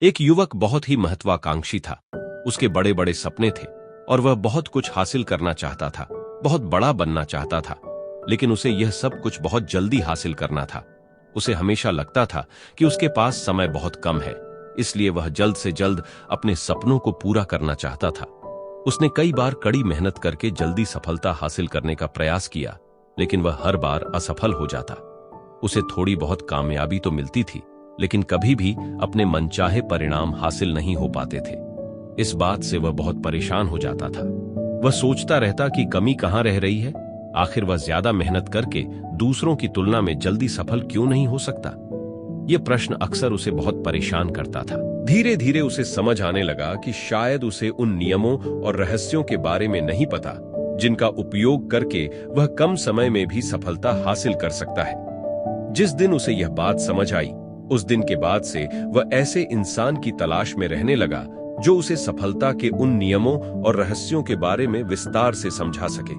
एक युवक बहुत ही महत्वाकांक्षी था। उसके बड़े बड़े सपने थे और वह बहुत कुछ हासिल करना चाहता था, बहुत बड़ा बनना चाहता था। लेकिन उसे यह सब कुछ बहुत जल्दी हासिल करना था। उसे हमेशा लगता था कि उसके पास समय बहुत कम है, इसलिए वह जल्द से जल्द अपने सपनों को पूरा करना चाहता था। उसने कई बार कड़ी मेहनत करके जल्दी सफलता हासिल करने का प्रयास किया, लेकिन वह हर बार असफल हो जाता। उसे थोड़ी बहुत कामयाबी तो मिलती थी, लेकिन कभी भी अपने मनचाहे परिणाम हासिल नहीं हो पाते थे। इस बात से वह बहुत परेशान हो जाता था। वह सोचता रहता कि कमी कहां रह रही है। आखिर वह ज्यादा मेहनत करके दूसरों की तुलना में जल्दी सफल क्यों नहीं हो सकता। यह प्रश्न अक्सर उसे बहुत परेशान करता था। धीरे धीरे उसे समझ आने लगा कि शायद उसे उन नियमों और रहस्यों के बारे में नहीं पता, जिनका उपयोग करके वह कम समय में भी सफलता हासिल कर सकता है। जिस दिन उसे यह बात समझ आई, उस दिन के बाद से वह ऐसे इंसान की तलाश में रहने लगा जो उसे सफलता के उन नियमों और रहस्यों के बारे में विस्तार से समझा सके।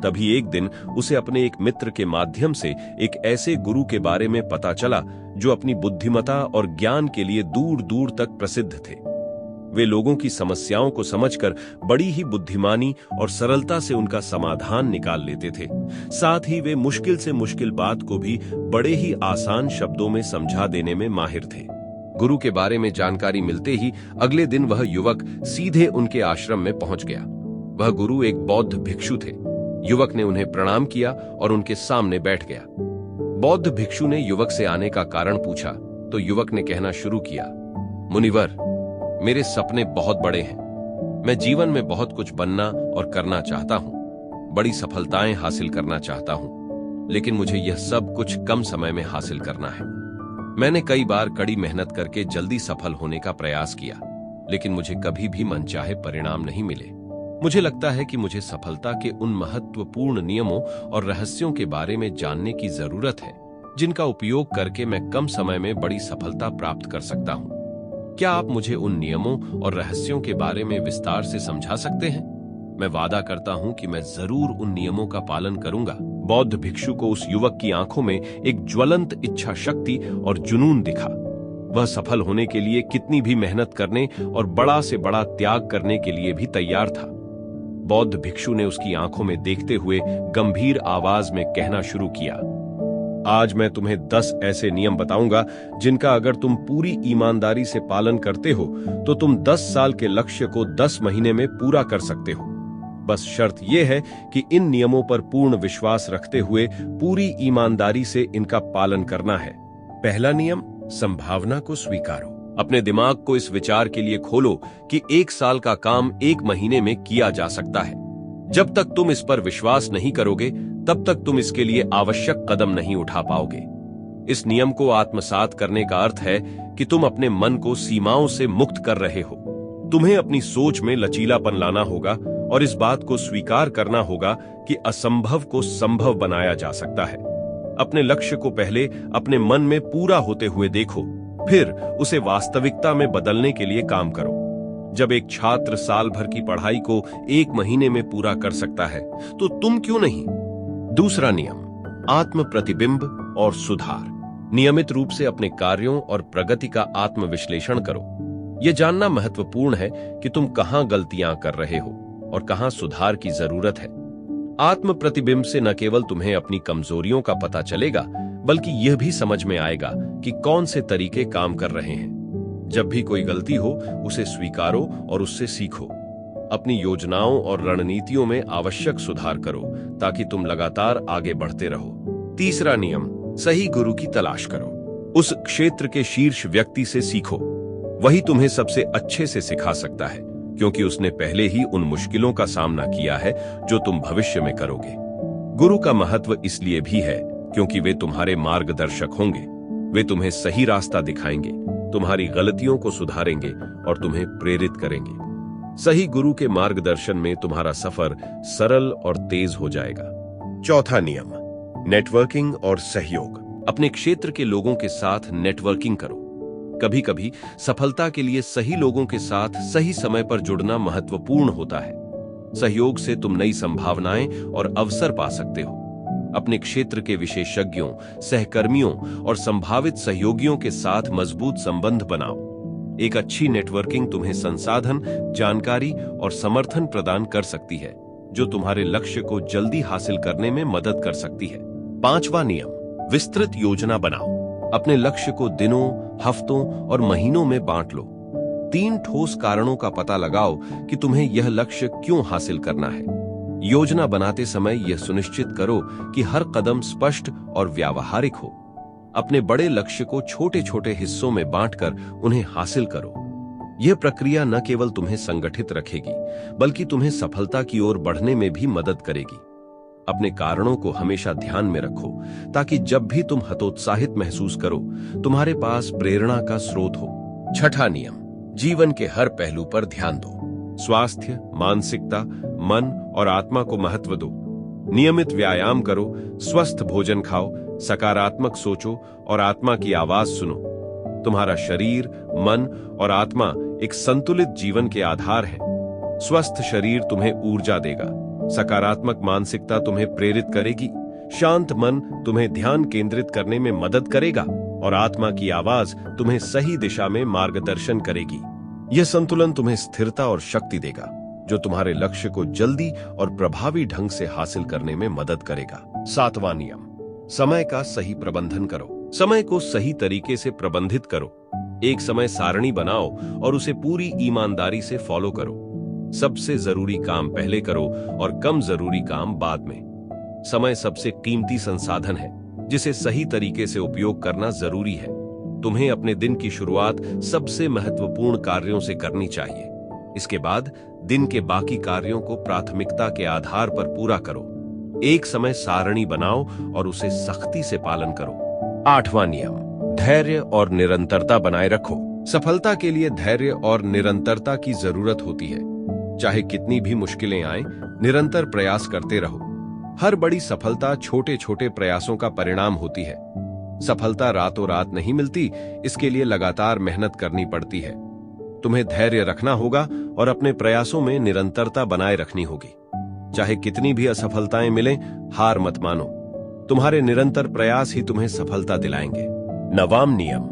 तभी एक दिन उसे अपने एक मित्र के माध्यम से एक ऐसे गुरु के बारे में पता चला जो अपनी बुद्धिमत्ता और ज्ञान के लिए दूर दूर तक प्रसिद्ध थे। वे लोगों की समस्याओं को समझकर बड़ी ही बुद्धिमानी और सरलता से उनका समाधान निकाल लेते थे। साथ ही वे मुश्किल से मुश्किल बात को भी बड़े ही आसान शब्दों में समझा देने में माहिर थे। गुरु के बारे में जानकारी मिलते ही अगले दिन वह युवक सीधे उनके आश्रम में पहुंच गया। वह गुरु एक बौद्ध भिक्षु थे। युवक ने उन्हें प्रणाम किया और उनके सामने बैठ गया। बौद्ध भिक्षु ने युवक से आने का कारण पूछा तो युवक ने कहना शुरू किया, मुनिवर, मेरे सपने बहुत बड़े हैं। मैं जीवन में बहुत कुछ बनना और करना चाहता हूं, बड़ी सफलताएं हासिल करना चाहता हूं, लेकिन मुझे यह सब कुछ कम समय में हासिल करना है। मैंने कई बार कड़ी मेहनत करके जल्दी सफल होने का प्रयास किया, लेकिन मुझे कभी भी मनचाहे परिणाम नहीं मिले। मुझे लगता है कि मुझे सफलता के उन महत्वपूर्ण नियमों और रहस्यों के बारे में जानने की जरूरत है, जिनका उपयोग करके मैं कम समय में बड़ी सफलता प्राप्त कर सकता हूं। क्या आप मुझे उन नियमों और रहस्यों के बारे में विस्तार से समझा सकते हैं? मैं वादा करता हूं कि मैं जरूर उन नियमों का पालन करूंगा। बौद्ध भिक्षु को उस युवक की आंखों में एक ज्वलंत इच्छा शक्ति और जुनून दिखा। वह सफल होने के लिए कितनी भी मेहनत करने और बड़ा से बड़ा त्याग करने के लिए भी तैयार था। बौद्ध भिक्षु ने उसकी आंखों में देखते हुए गंभीर आवाज में कहना शुरू किया, आज मैं तुम्हें 10 ऐसे नियम बताऊंगा जिनका अगर तुम पूरी ईमानदारी से पालन करते हो तो तुम 10 साल के लक्ष्य को 10 महीने में पूरा कर सकते हो। बस शर्त यह है कि इन नियमों पर पूर्ण विश्वास रखते हुए पूरी ईमानदारी से इनका पालन करना है। पहला नियम, संभावना को स्वीकारो। अपने दिमाग को इस विचार के लिए खोलो कि 1 साल का काम 1 महीने में किया जा सकता है। जब तक तुम इस पर विश्वास नहीं करोगे, तब तक तुम इसके लिए आवश्यक कदम नहीं उठा पाओगे। इस नियम को आत्मसात करने का अर्थ है कि तुम अपने मन को सीमाओं से मुक्त कर रहे हो। तुम्हें अपनी सोच में लचीलापन लाना होगा और इस बात को स्वीकार करना होगा कि असंभव को संभव बनाया जा सकता है। अपने लक्ष्य को पहले अपने मन में पूरा होते हुए देखो, फिर उसे वास्तविकता में बदलने के लिए काम करो। जब एक छात्र साल भर की पढ़ाई को 1 महीने में पूरा कर सकता है, तो तुम क्यों नहीं? दूसरा नियम, आत्म प्रतिबिंब और सुधार। नियमित रूप से अपने कार्यों और प्रगति का आत्मविश्लेषण करो। यह जानना महत्वपूर्ण है कि तुम कहां गलतियां कर रहे हो और कहां सुधार की जरूरत है। आत्म प्रतिबिंब से न केवल तुम्हें अपनी कमजोरियों का पता चलेगा, बल्कि यह भी समझ में आएगा कि कौन से तरीके काम कर रहे हैं। जब भी कोई गलती हो, उसे स्वीकारो और उससे सीखो। अपनी योजनाओं और रणनीतियों में आवश्यक सुधार करो ताकि तुम लगातार आगे बढ़ते रहो। तीसरा नियम, सही गुरु की तलाश करो। उस क्षेत्र के शीर्ष व्यक्ति से सीखो। वही तुम्हें सबसे अच्छे से सिखा सकता है, क्योंकि उसने पहले ही उन मुश्किलों का सामना किया है जो तुम भविष्य में करोगे। गुरु का महत्व इसलिए भी है क्योंकि वे तुम्हारे मार्गदर्शक होंगे। वे तुम्हें सही रास्ता दिखाएंगे, तुम्हारी गलतियों को सुधारेंगे और तुम्हें प्रेरित करेंगे। सही गुरु के मार्गदर्शन में तुम्हारा सफर सरल और तेज हो जाएगा। चौथा नियम, नेटवर्किंग और सहयोग। अपने क्षेत्र के लोगों के साथ नेटवर्किंग करो। कभी कभी सफलता के लिए सही लोगों के साथ सही समय पर जुड़ना महत्वपूर्ण होता है। सहयोग से तुम नई संभावनाएं और अवसर पा सकते हो। अपने क्षेत्र के विशेषज्ञों, सहकर्मियों और संभावित सहयोगियों के साथ मजबूत संबंध बनाओ। एक अच्छी नेटवर्किंग तुम्हें संसाधन, जानकारी और समर्थन प्रदान कर सकती है, जो तुम्हारे लक्ष्य को जल्दी हासिल करने में मदद कर सकती है। 5वां नियम, विस्तृत योजना बनाओ। अपने लक्ष्य को दिनों, हफ्तों और महीनों में बांट लो। 3 ठोस कारणों का पता लगाओ कि तुम्हें यह लक्ष्य क्यों हासिल करना है। योजना बनाते समय यह सुनिश्चित करो कि हर कदम स्पष्ट और व्यावहारिक हो। अपने बड़े लक्ष्य को छोटे छोटे हिस्सों में बांटकर उन्हें हासिल करो। यह प्रक्रिया न केवल तुम्हें संगठित रखेगी, बल्कि तुम्हें सफलता की ओर बढ़ने में भी मदद करेगी। अपने कारणों को हमेशा ध्यान में रखो, ताकि जब भी तुम हतोत्साहित महसूस करो, तुम्हारे पास प्रेरणा का स्रोत हो। 6वां नियम, जीवन के हर पहलू पर ध्यान दो। स्वास्थ्य, मानसिकता, मन और आत्मा को महत्व दो। नियमित व्यायाम करो, स्वस्थ भोजन खाओ, सकारात्मक सोचो और आत्मा की आवाज सुनो। तुम्हारा शरीर, मन और आत्मा एक संतुलित जीवन के आधार हैं। स्वस्थ शरीर तुम्हें ऊर्जा देगा, सकारात्मक मानसिकता तुम्हें प्रेरित करेगी, शांत मन तुम्हें ध्यान केंद्रित करने में मदद करेगा और आत्मा की आवाज तुम्हें सही दिशा में मार्गदर्शन करेगी। यह संतुलन तुम्हें स्थिरता और शक्ति देगा, जो तुम्हारे लक्ष्य को जल्दी और प्रभावी ढंग से हासिल करने में मदद करेगा। 7वां नियम, समय का सही प्रबंधन करो। समय को सही तरीके से प्रबंधित करो। एक समय सारणी बनाओ और उसे पूरी ईमानदारी से फॉलो करो। सबसे जरूरी काम पहले करो और कम जरूरी काम बाद में। समय सबसे कीमती संसाधन है, जिसे सही तरीके से उपयोग करना जरूरी है। तुम्हें अपने दिन की शुरुआत सबसे महत्वपूर्ण कार्यों से करनी चाहिए। इसके बाद दिन के बाकी कार्यों को प्राथमिकता के आधार पर पूरा करो। एक समय सारणी बनाओ और उसे सख्ती से पालन करो। 8वां नियम, धैर्य और निरंतरता बनाए रखो। सफलता के लिए धैर्य और निरंतरता की जरूरत होती है। चाहे कितनी भी मुश्किलें आएं, निरंतर प्रयास करते रहो। हर बड़ी सफलता छोटे छोटे प्रयासों का परिणाम होती है। सफलता रातों रात नहीं मिलती, इसके लिए लगातार मेहनत करनी पड़ती है। तुम्हें धैर्य रखना होगा और अपने प्रयासों में निरंतरता बनाए रखनी होगी। चाहे कितनी भी असफलताएं मिलें, हार मत मानो। तुम्हारे निरंतर प्रयास ही तुम्हें सफलता दिलाएंगे। 9वां नियम,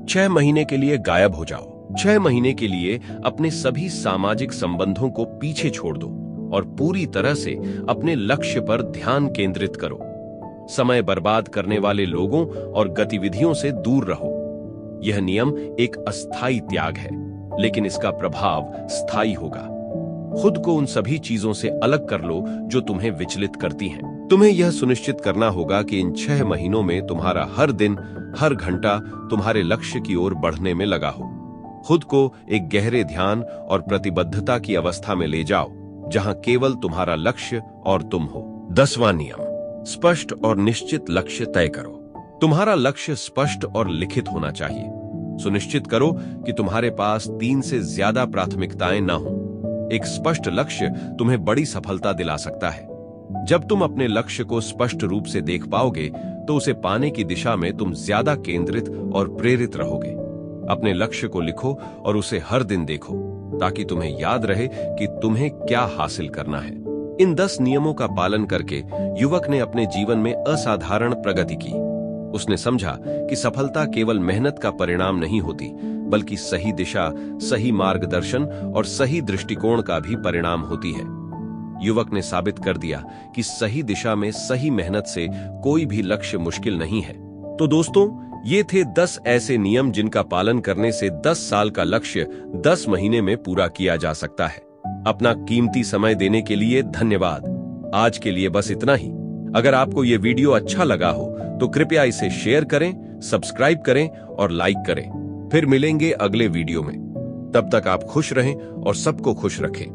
6 महीने के लिए गायब हो जाओ। 6 महीने के लिए अपने सभी सामाजिक संबंधों को पीछे छोड़ दो और पूरी तरह से अपने लक्ष्य पर ध्यान केंद्रित करो। समय बर्बाद करने वाले लोगों और गतिविधियों से दूर रहो। यह नियम एक अस्थायी त्याग है, लेकिन इसका प्रभाव स्थायी होगा। खुद को उन सभी चीजों से अलग कर लो जो तुम्हें विचलित करती हैं। तुम्हें यह सुनिश्चित करना होगा कि इन 6 महीनों में तुम्हारा हर दिन, हर घंटा तुम्हारे लक्ष्य की ओर बढ़ने में लगा हो। खुद को एक गहरे ध्यान और प्रतिबद्धता की अवस्था में ले जाओ, जहां केवल तुम्हारा लक्ष्य और तुम हो। 10वां नियम, स्पष्ट और निश्चित लक्ष्य तय करो। तुम्हारा लक्ष्य स्पष्ट और लिखित होना चाहिए। सुनिश्चित करो कि तुम्हारे पास 3 से ज्यादा प्राथमिकताएं न हों। एक स्पष्ट लक्ष्य तुम्हें बड़ी सफलता दिला सकता है। जब तुम अपने लक्ष्य को स्पष्ट रूप से देख पाओगे, तो उसे पाने की दिशा में तुम ज्यादा केंद्रित और प्रेरित रहोगे। अपने लक्ष्य को लिखो और उसे हर दिन देखो, ताकि तुम्हें याद रहे कि तुम्हें क्या हासिल करना है। इन 10 नियमों का पालन करके युवक ने अपने जीवन में असाधारण प्रगति की। उसने समझा कि सफलता केवल मेहनत का परिणाम नहीं होती, बल्कि सही दिशा, सही मार्गदर्शन और सही दृष्टिकोण का भी परिणाम होती है। युवक ने साबित कर दिया कि सही दिशा में सही मेहनत से कोई भी लक्ष्य मुश्किल नहीं है। तो दोस्तों, ये थे 10 ऐसे नियम जिनका पालन करने से 10 साल का लक्ष्य 10 महीने में पूरा किया जा सकता है। अपना कीमती समय देने के लिए धन्यवाद। आज के लिए बस इतना ही। अगर आपको ये वीडियो अच्छा लगा हो तो कृपया इसे शेयर करें, सब्सक्राइब करें और लाइक करें। फिर मिलेंगे अगले वीडियो में। तब तक आप खुश रहें और सबको खुश रखें।